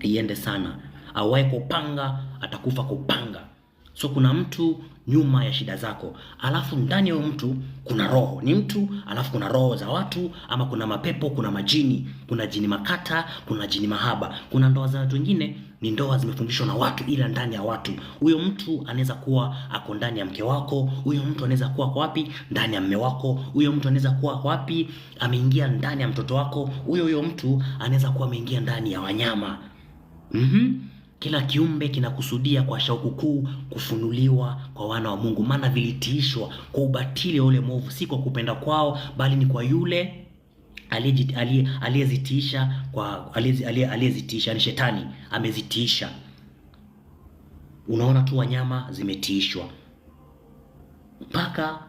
iende sana. Awaye kupanga atakufa kupanga. So kuna mtu nyuma ya shida zako, alafu ndani ya mtu kuna roho. Ni mtu, alafu kuna roho za watu, ama kuna mapepo, kuna majini, kuna jini makata, kuna jini mahaba. Kuna ndoa za watu wengine ni ndoa zimefundishwa na watu ila ndani ya watu. Huyo mtu anaweza kuwa ako ndani ya mke wako, huyo mtu anaweza kuwa kwa wapi? Ndani ya mume wako. Huyo mtu anaweza kuwa wapi? Ameingia ndani ya mtoto wako. Huyo mtu anaweza kuwa ameingia ndani ya wanyama. Kila kiumbe kinakusudia kwa shauku kuu kufunuliwa kwa wana wa Mungu, maana vilitiishwa kwa ubatili wa ule mwovu, si kwa kupenda kwao, bali ni kwa yule aliyezitiisha. Aliyezitiisha ni Shetani, amezitiisha. Unaona tu wanyama zimetiishwa. Paka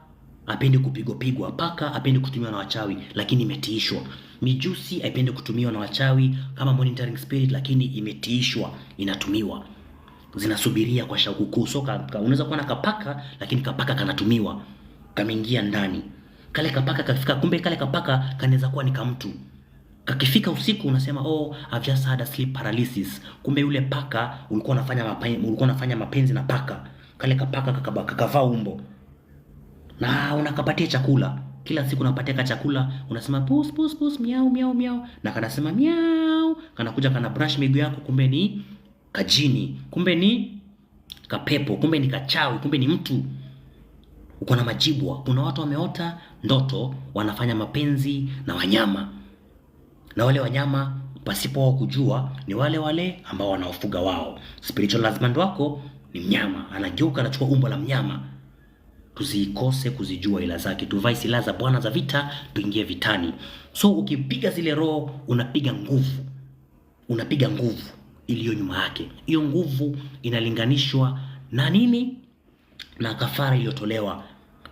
hapendi kupigwa, paka hapendi kutumiwa na wachawi, lakini imetiishwa. Mijusi haipende kutumiwa na wachawi kama monitoring spirit, lakini imetiishwa, inatumiwa. Zinasubiria kwa shauku kuu. So unaweza kuwa na kapaka, lakini kapaka kanatumiwa, kameingia ndani. Kale kapaka kafika, kumbe kale kapaka kanaweza kuwa ni kamtu. Kakifika usiku unasema I've just had a sleep paralysis. Kumbe yule paka ulikuwa unafanya mapenzi na paka. Kale kapaka kakavaa umbo. Na unakapatia chakula. Kila siku unapatia chakula, unasema pus pus pus, miau miau miau, na kanasema miau, kanakuja kana brush miguu yako, kumbe ni kajini, kumbe ni kapepo, kumbe ni kachawi, kumbe ni mtu. Uko na majibwa. Kuna watu wameota ndoto wanafanya mapenzi na wanyama. Na wale wanyama pasipo wao kujua ni wale ambao wanaofuga wao. Spiritual husband wako ni mnyama, anageuka anachukua umbo la mnyama. tusikose kuzijua ila zake, tuvae silaha za Bwana za vita, tuingie vitani. So ukipiga zile roho, unapiga nguvu iliyo nyuma yake. Hiyo nguvu inalinganishwa na nini? Na kafara iliyotolewa,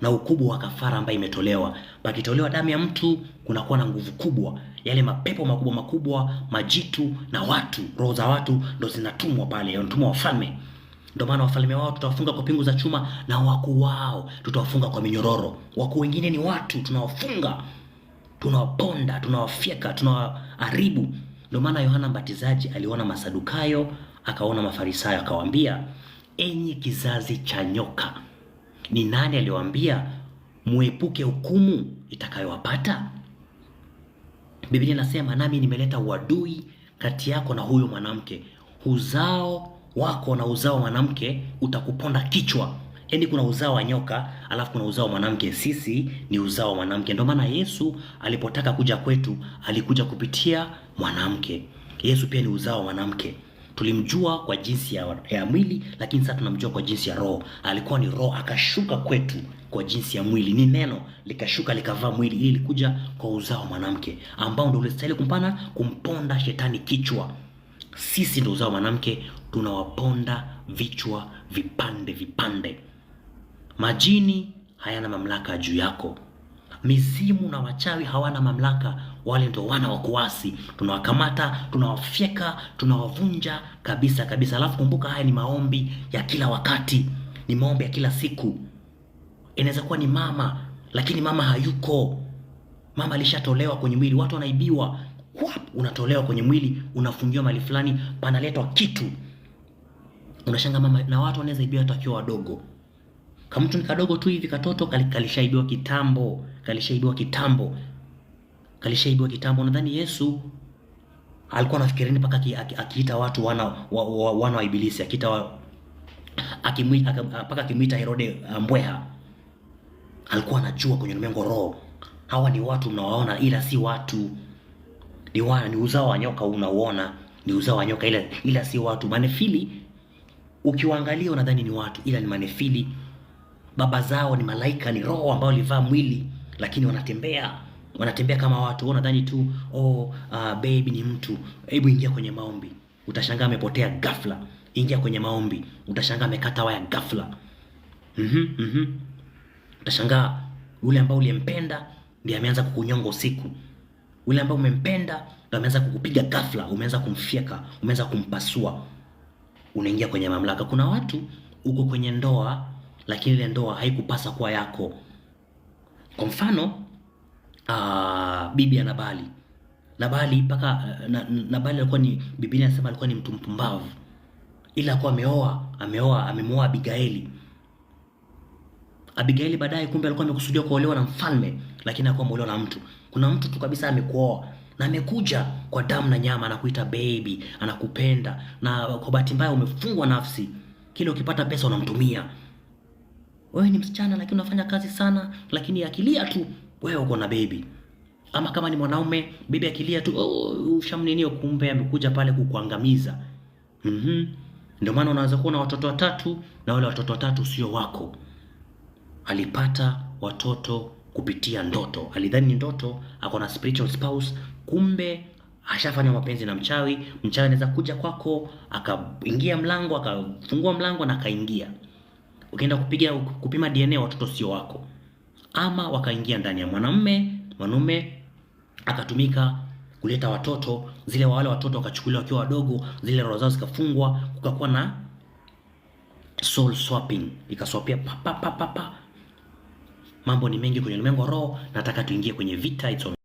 na ukubwa wa kafara ambayo imetolewa. Pakitolewa damu ya mtu, kunakuwa na nguvu kubwa. Yale mapepo makubwa, majitu na watu, roho za watu ndo zinatumwa pale, wanatumwa wafalme. Ndio maana wafalme wao tutawafunga kwa pingu za chuma, na wakuu wao tutawafunga kwa minyororo. Wakuu wengine ni watu, tunawafunga, tunawaponda, tunawafyeka, tunawaharibu. Ndio maana Yohana Mbatizaji aliona Masadukayo, akaona Mafarisayo, akawaambia, enyi kizazi cha nyoka. Ni nani aliwaambia muepuke hukumu itakayowapata? Biblia inasema, nami nimeleta uadui kati yako na huyo mwanamke, uzao wako na uzao wa mwanamke utakuponda kichwa. Yaani kuna uzao wa nyoka, alafu kuna uzao wa mwanamke. Sisi ni uzao wa mwanamke. Ndio maana Yesu alipotaka kuja kwetu, alikuja kupitia mwanamke. Yesu pia ni uzao wa mwanamke. Tulimjua kwa jinsi ya mwili, lakini sasa tunamjua kwa jinsi ya roho. Alikuwa ni roho, akashuka kwetu kwa jinsi ya mwili. Ni neno likashuka likavaa mwili, ili kuja kwa uzao wa mwanamke, ambao ndio ulistahili kumponda shetani kichwa. Sisi ndio uzao wa mwanamke, tunawaponda vichwa vipande. Majini hayana mamlaka juu yako. Mizimu na wachawi hawana mamlaka, wale ndio wana wa kuasi. Tunawakamata, tunawafyeka, tunawavunja kabisa. Alafu kumbuka, haya ni maombi ya kila wakati, ni maombi ya kila siku. Inaweza kuwa ni mama, lakini mama hayuko. Mama alishatolewa kwenye mwili, watu wanaibiwa. Unatolewa kwenye mwili, unafungiwa mahali fulani, panaletwa kitu. Unashanga mama, na watu wanaweza ibiwa hata wakiwa wadogo. Kama mtu ni kadogo tu hivi, katoto kalishaibiwa kitambo. Nadhani Yesu alikuwa anafikirini mpaka akiita watu wana wa ibilisi, mpaka akimuita Herode mbweha. Alikuwa anajua kwenye ulimwengu roho, hawa ni watu mnawaona, ila si watu. Ni uzao wa nyoka, unauona ni uzao wa nyoka, ila si watu. Manefili ukiwaangalia unadhani ni watu, ila ni manefili. Baba zao ni malaika, ni roho ambao walivaa mwili, lakini wanatembea kama watu. Unadhani tu baby ni mtu. Hebu ingia kwenye maombi, utashangaa amepotea ghafla. Ingia kwenye maombi, utashangaa amekata waya ghafla. Utashangaa yule ambao uliyempenda ndiye ameanza kukunyonga usiku. Yule ambao umempenda ndiye ameanza kukupiga ghafla, umeanza kumfyeka, umeanza kumpasua. Unaingia kwenye mamlaka. Kuna watu uko kwenye ndoa, lakini ile ndoa haikupasa kuwa yako. Kwa mfano, bibi ya Nabali mpaka Nabali alikuwa ni, Biblia inasema alikuwa ni mtu mpumbavu, ila alikuwa amemoa Abigaili baadaye, kumbe alikuwa amekusudia kuolewa na mfalme, lakini alikuwa ameolewa na mtu. Kuna mtu tu kabisa amekuoa na amekuja kwa damu na nyama, anakuita baby, anakupenda, na kwa bahati mbaya umefungwa nafsi. Kile ukipata pesa unamtumia. Wewe ni msichana lakini unafanya kazi sana, lakini akilia tu wewe uko na baby. Ama kama ni mwanaume, baby akilia tu ushamninio, kumbe amekuja pale kukuangamiza. Ndio maana unaweza kuwa na watoto watatu na wale watoto watatu sio wako. Alipata watoto kupitia ndoto. Alidhani ni ndoto, ako na spiritual spouse, kumbe ashafanya mapenzi na mchawi. Mchawi anaweza kuja kwako, akaingia mlango, akafungua mlango na akaingia. Ukienda kupima DNA, watoto sio wako. Ama wakaingia ndani ya mwanamume akatumika kuleta watoto, wale watoto wakachukuliwa wakiwa wadogo, zile roho zao zikafungwa, kukakuwa na soul swapping, ikaswapia Mambo ni mengi kwenye ulimwengu wa roho. Nataka tuingie kwenye vita.